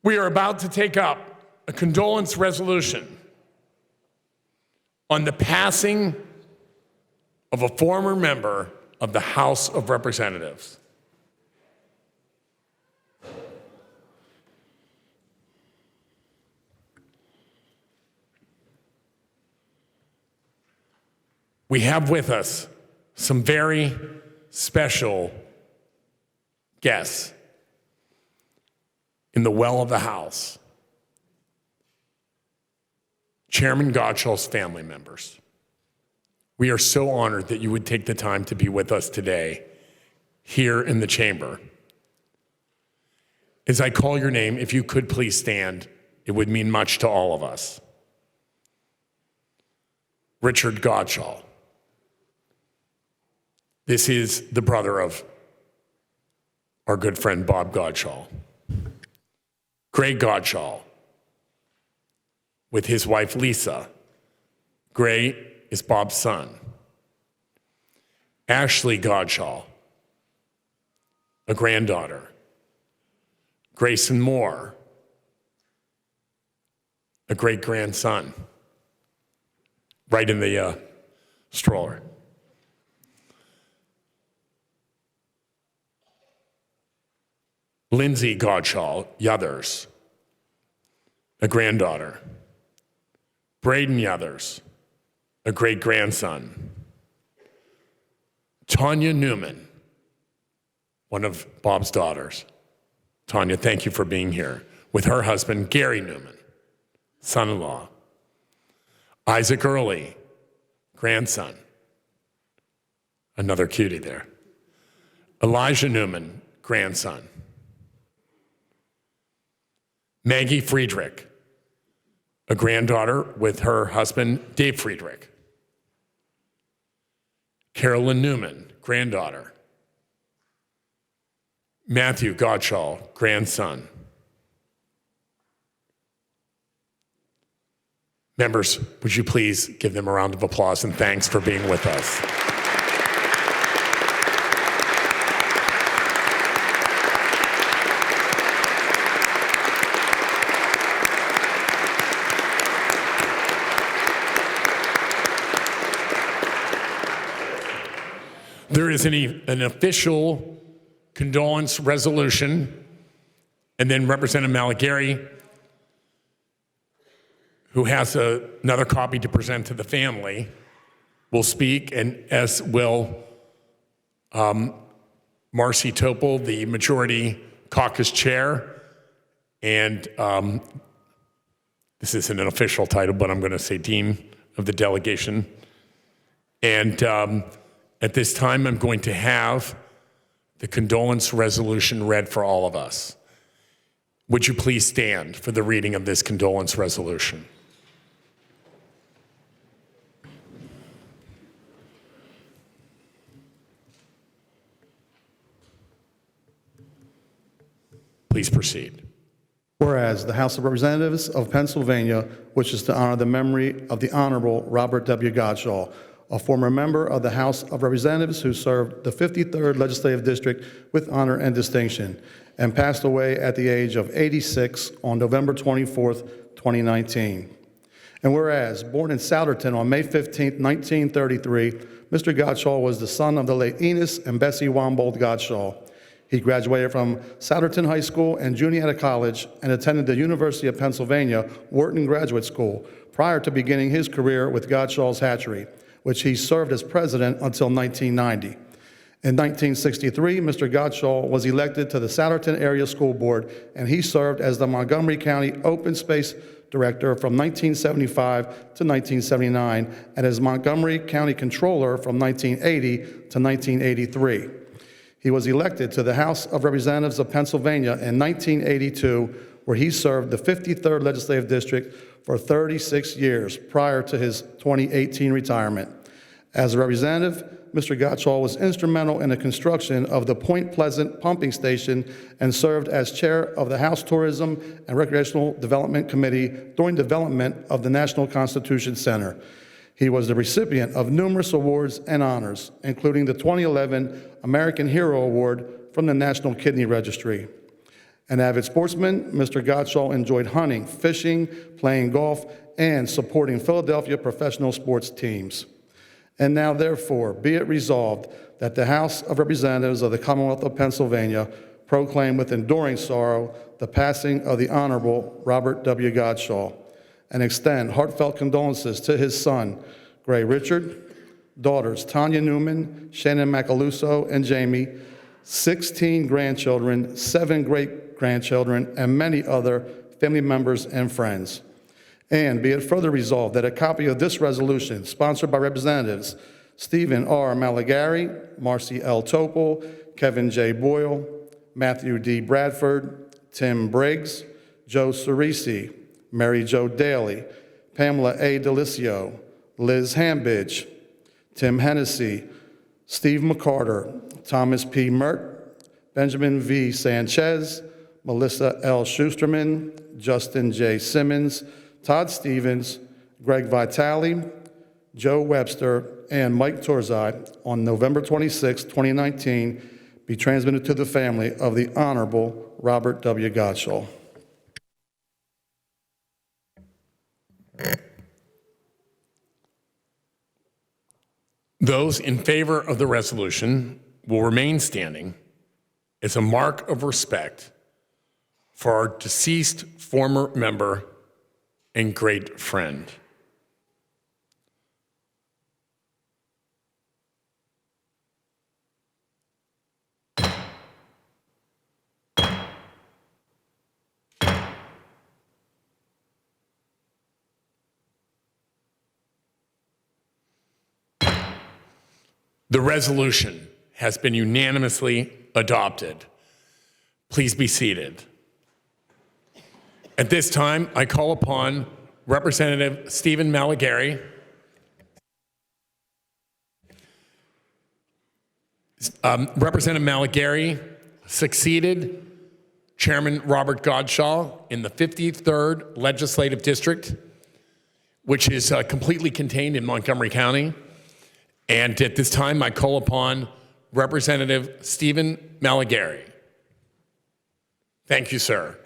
We are about to take up a condolence resolution on the passing of a former member of the House of Representatives. We have with us some very special guests in the well of the House. Chairman Godshall's family members. We are so honored that you would take the time to be with us today here in the chamber. As I call your name, if you could please stand, it would mean much to all of us. Richard Godshall. This is the brother of our good friend Bob Godshall. Gray Godshall, with his wife Lisa. Gray is Bob's son. Ashley Godshall, a granddaughter. Grayson Moore, a great-grandson, right in the stroller. Lindsay Godshall Yothers, a granddaughter. Braden Yothers, a great-grandson. Tanya Newman, one of Bob's daughters. Tanya, thank you for being here. With her husband, Gary Newman, son-in-law. Isaac Early, grandson. Another cutie there. Elijah Newman, grandson. Maggie Friedrich, a granddaughter with her husband, Dave Friedrich. Carolyn Newman, granddaughter. Matthew Godshall, grandson. Members, would you please give them a round of applause and thanks for being with us. There is an official condolence resolution, and then Representative Malagary, who has another copy to present to the family, will speak, and as will Marcy Topol, the Majority Caucus Chair, and this isn't an official title, but I'm going to say Dean of the Delegation. And at this time, I'm going to have the condolence resolution read for all of us. Would you please stand for the reading of this condolence resolution? Please proceed. Whereas the House of Representatives of Pennsylvania wishes to honor the memory of the Honorable Robert W. Godshall, a former member of the House of Representatives who served the 53rd Legislative District with honor and distinction, and passed away at the age of 86 on November 24th, 2019. And whereas, born in Souderton on May 15, 1933, Mr. Godshall was the son of the late Enos and Bessie Wombold Godshall. He graduated from Souderton High School and Juniata College and attended the University of Pennsylvania Wharton Graduate School prior to beginning his career with Godshall's Hatchery, which he served as president until 1990. In 1963, Mr. Godshall was elected to the Souderton Area School Board, and he served as the Montgomery County Open Space Director from 1975 to 1979, and as Montgomery County Controller from 1980 to 1983. He was elected to the House of Representatives of Pennsylvania in 1982, where he served the 53rd Legislative District for 36 years prior to his 2018 retirement. As a representative, Mr. Godshall was instrumental in the construction of the Point Pleasant Pumping Station and served as chair of the House Tourism and Recreational Development Committee during development of the National Constitution Center. He was the recipient of numerous awards and honors, including the 2011 American Hero Award from the National Kidney Registry. An avid sportsman, Mr. Godshall enjoyed hunting, fishing, playing golf, and supporting Philadelphia professional sports teams. And now, therefore, be it resolved that the House of Representatives of the Commonwealth of Pennsylvania proclaim with enduring sorrow the passing of the Honorable Robert W. Godshall and extend heartfelt condolences to his son, Gray Richard, daughters Tanya Newman, Shannon Macaluso, and Jamie, 16 grandchildren, 7 great-grandchildren, and many other family members and friends. And be it further resolved that a copy of this resolution, sponsored by Representatives Stephen R. Malagary, Marcy L. Topol, Kevin J. Boyle, Matthew D. Bradford, Tim Briggs, Joe Cerisi, Mary Jo Daly, Pamela A. Delicio, Liz Hambidge, Tim Hennessy, Steve McCarter, Thomas P. Mert, Benjamin V. Sanchez, Melissa L. Schusterman, Justin J. Simmons, Todd Stevens, Greg Vitale, Joe Webster, and Mike Torzai on November 26, 2019, be transmitted to the family of the Honorable Robert W. Godshall. Those in favor of the resolution will remain standing as a mark of respect for our deceased former member and great friend. The resolution has been unanimously adopted. Please be seated. At this time, I call upon Representative Stephen Malagary, Representative Malagary succeeded Chairman Robert Godshall in the 53rd Legislative District, which is completely contained in Montgomery County. And at this time, I call upon Representative Stephen Malagary. Thank you, sir.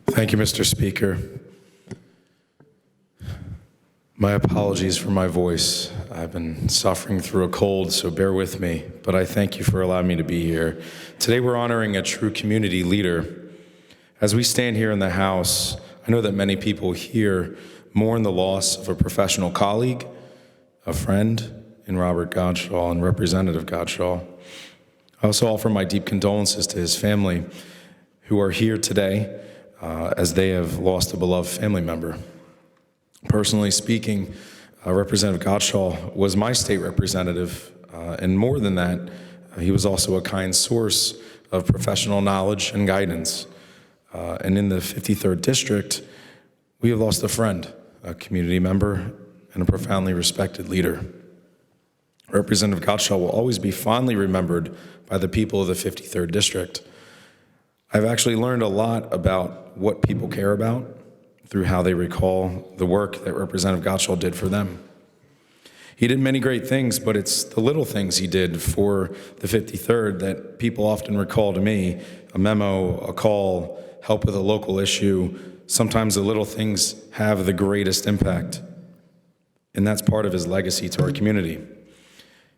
Thank you, Mr. Speaker. My apologies for my voice. I've been suffering through a cold, so bear with me, but I thank you for allowing me to be here. Today we're honoring a true community leader. As we stand here in the House, I know that many people here mourn the loss of a professional colleague, a friend in Robert Godshall and Representative Godshall. I also offer my deep condolences to his family who are here today as they have lost a beloved family member. Personally speaking, Representative Godshall was my state representative, and more than that, he was also a kind source of professional knowledge and guidance. And in the 53rd District, we have lost a friend, a community member, and a profoundly respected leader. Representative Godshall will always be fondly remembered by the people of the 53rd District. I've actually learned a lot about what people care about through how they recall the work that Representative Godshall did for them. He did many great things, but it's the little things he did for the 53rd that people often recall to me: a memo, a call, help with a local issue. Sometimes the little things have the greatest impact, and that's part of his legacy to our community.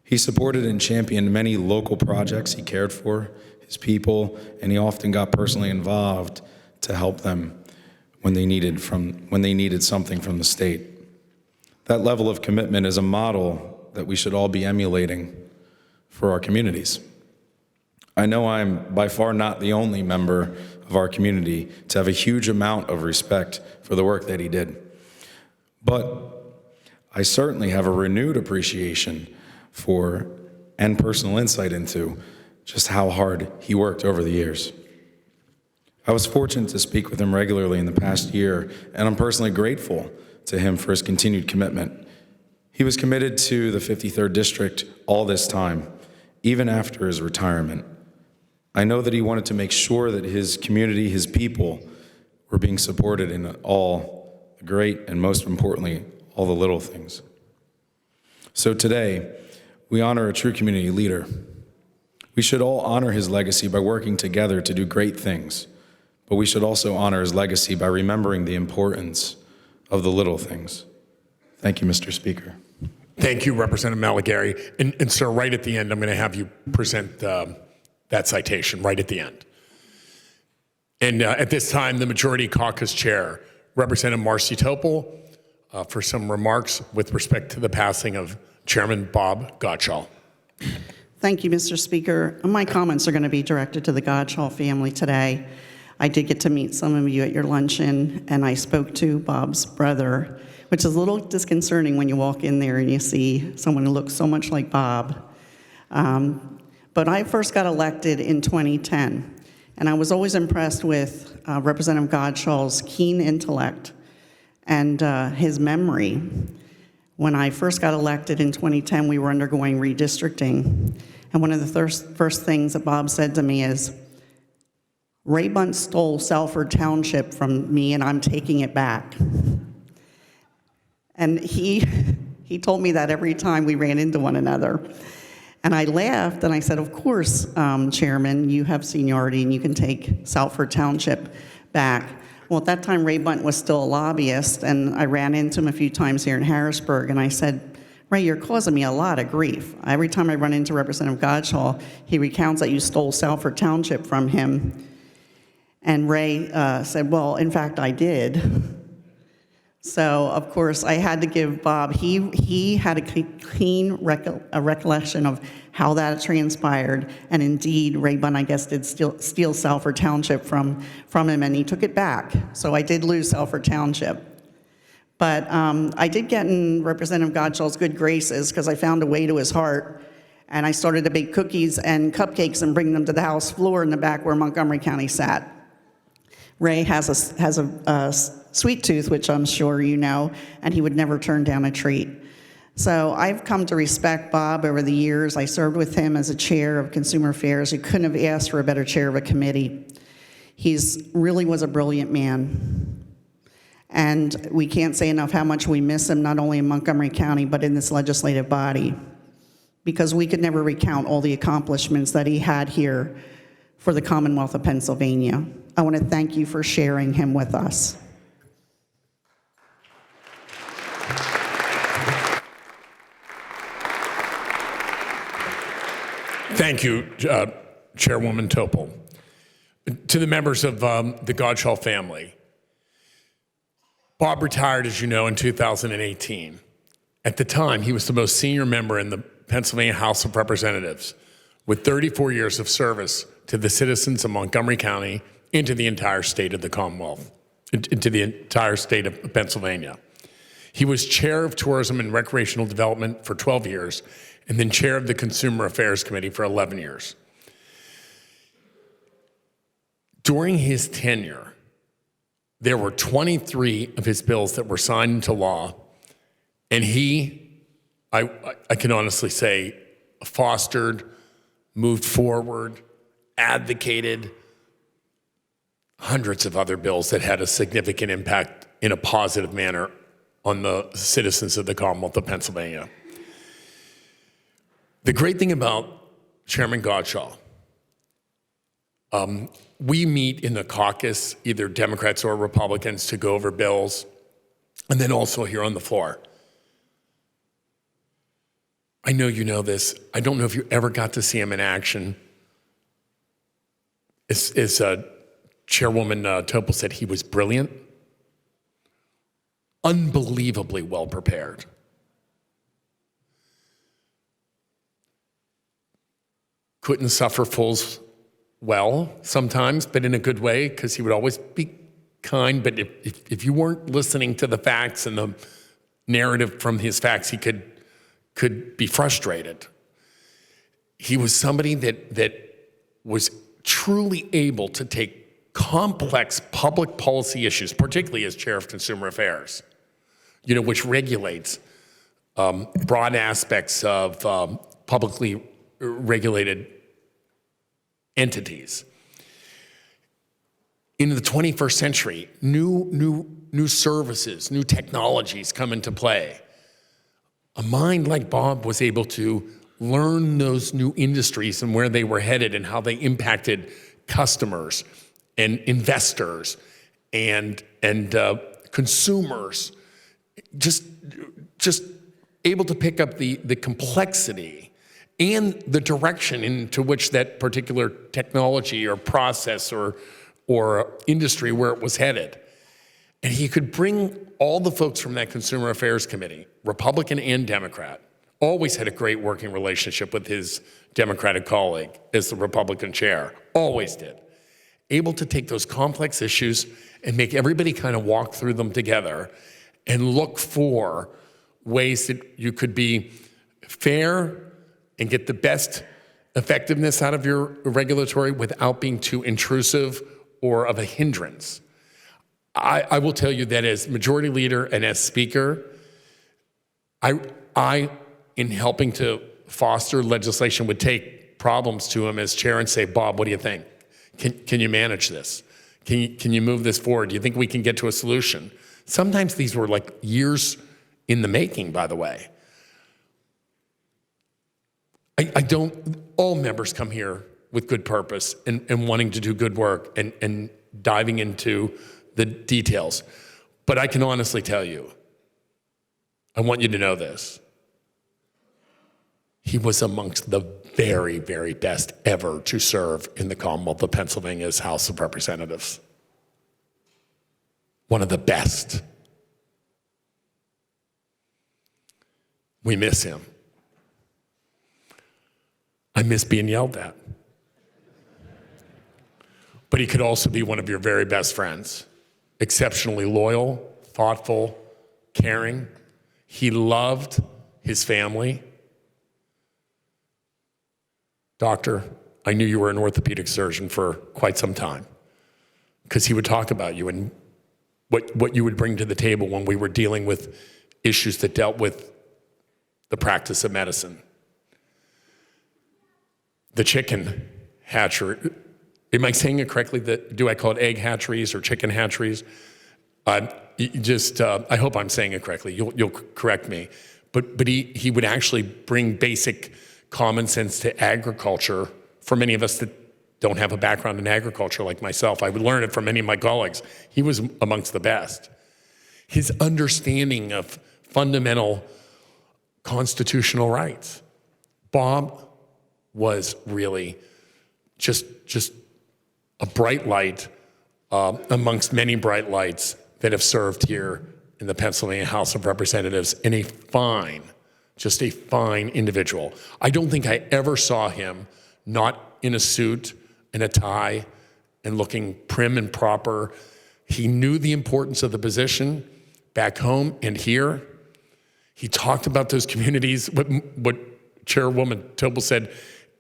He supported and championed many local projects he cared for, his people, and he often got personally involved to help them when they needed something from the state. That level of commitment is a model that we should all be emulating for our communities. I know I'm by far not the only member of our community to have a huge amount of respect for the work that he did. But I certainly have a renewed appreciation for and personal insight into just how hard he worked over the years. I was fortunate to speak with him regularly in the past year, and I'm personally grateful to him for his continued commitment. He was committed to the 53rd District all this time, even after his retirement. I know that he wanted to make sure that his community, his people, were being supported in all the great and, most importantly, all the little things. So today, we honor a true community leader. We should all honor his legacy by working together to do great things, but we should also honor his legacy by remembering the importance of the little things. Thank you, Mr. Speaker. Thank you, Representative Malagary. And sir, right at the end, I'm going to have you present that citation right at the end. And at this time, the Majority Caucus Chair, Representative Marcy Topol, for some remarks with respect to the passing of Chairman Bob Godshall. Thank you, Mr. Speaker. My comments are going to be directed to the Godshall family today. I did get to meet some of you at your luncheon, and I spoke to Bob's brother, which is a little disconcerting when you walk in there and you see someone who looks so much like Bob. But I first got elected in 2010, and I was always impressed with Representative Godshall's keen intellect and his memory. When I first got elected in 2010, we were undergoing redistricting, and one of the first things that Bob said to me is, "Ray Bunt stole Salford Township from me, and I'm taking it back." And he told me that every time we ran into one another. And I laughed, and I said, "Of course, Chairman, you have seniority, and you can take Salford Township back." Well, at that time, Ray Bunt was still a lobbyist, and I ran into him a few times here in Harrisburg, and I said, "Ray, you're causing me a lot of grief. Every time I run into Representative Godshall, he recounts that you stole Salford Township from him." And Ray said, "Well, in fact, I did." So, of course, I had to give Bob, he had a clean recollection of how that transpired. And indeed, Ray Bunt, I guess, did steal Salford Township from him, and he took it back. So I did lose Salford Township. But I did get in Representative Godshall's good graces because I found a way to his heart. And I started to bake cookies and cupcakes and bring them to the House floor in the back where Montgomery County sat. Ray has a sweet tooth, which I'm sure you know, and he would never turn down a treat. So I've come to respect Bob over the years. I served with him as a chair of Consumer Affairs. You couldn't have asked for a better chair of a committee. He's really was a brilliant man. And we can't say enough how much we miss him, not only in Montgomery County, but in this legislative body, because we could never recount all the accomplishments that he had here for the Commonwealth of Pennsylvania. I want to thank you for sharing him with us. Thank you, Chairwoman Topol. To the members of the Godshall family, Bob retired, as you know, in 2018. At the time, he was the most senior member in the Pennsylvania House of Representatives, with 34 years of service to the citizens of Montgomery County and to the entire state of the Commonwealth, into the entire state of Pennsylvania. He was chair of Tourism and Recreational Development for 12 years, and then chair of the Consumer Affairs Committee for 11 years. During his tenure, there were 23 of his bills that were signed into law, and I can honestly say, fostered, moved forward, advocated hundreds of other bills that had a significant impact in a positive manner on the citizens of the Commonwealth of Pennsylvania. The great thing about Chairman Godshall, we meet in the caucus, either Democrats or Republicans, to go over bills, and then also here on the floor. I know you know this. I don't know if you ever got to see him in action. As Chairwoman Topol said, he was brilliant, unbelievably well prepared. Couldn't suffer fools well sometimes, but in a good way, because he would always be kind. But if you weren't listening to the facts and the narrative from his facts, he could be frustrated. He was somebody that was truly able to take complex public policy issues, particularly as chair of Consumer Affairs, which regulates broad aspects of publicly regulated entities. In the 21st century, new services, new technologies come into play. A mind like Bob was able to learn those new industries and where they were headed and how they impacted customers and investors and consumers. Just able to pick up the complexity and the direction into which that particular technology or process or industry where it was headed. And he could bring all the folks from that Consumer Affairs Committee, Republican and Democrat, always had a great working relationship with his Democratic colleague as the Republican chair, always did. Able to take those complex issues and make everybody kind of walk through them together and look for ways that you could be fair and get the best effectiveness out of your regulatory without being too intrusive or of a hindrance. I will tell you that as majority leader and as speaker, I in helping to foster legislation would take problems to him as chair and say, Bob, what do you think? Can you manage this? Can you move this forward? Do you think we can get to a solution? Sometimes these were like years in the making, by the way. All members come here with good purpose and wanting to do good work and diving into the details. But I can honestly tell you, I want you to know this. He was amongst the very, very best ever to serve in the Commonwealth of Pennsylvania's House of Representatives. One of the best. We miss him. I miss being yelled at. But he could also be one of your very best friends. Exceptionally loyal, thoughtful, caring. He loved his family. Doctor, I knew you were an orthopedic surgeon for quite some time because he would talk about you and what you would bring to the table when we were dealing with issues that dealt with the practice of medicine. The chicken hatchery, am I saying it correctly? Do I call it egg hatcheries or chicken hatcheries? I hope I'm saying it correctly. You'll correct me. But he would actually bring basic common sense to agriculture for many of us that don't have a background in agriculture like myself. I would learn it from many of my colleagues. He was amongst the best. His understanding of fundamental constitutional rights. Bob was really just a bright light amongst many bright lights that have served here in the Pennsylvania House of Representatives, and just a fine individual. I don't think I ever saw him not in a suit and a tie and looking prim and proper. He knew the importance of the position back home and here. He talked about those communities. What Chairwoman Tobel said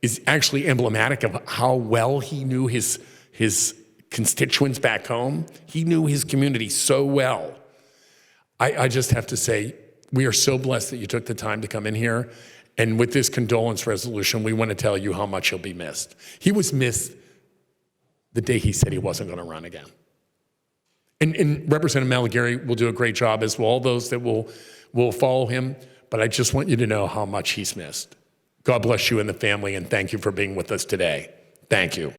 is actually emblematic of how well he knew his constituents back home. He knew his community so well. I just have to say, we are so blessed that you took the time to come in here. And with this condolence resolution, we want to tell you how much he'll be missed. He was missed the day he said he wasn't going to run again. And Representative Malagary will do a great job, as will all those that will follow him. But I just want you to know how much he's missed. God bless you and the family, and thank you for being with us today. Thank you.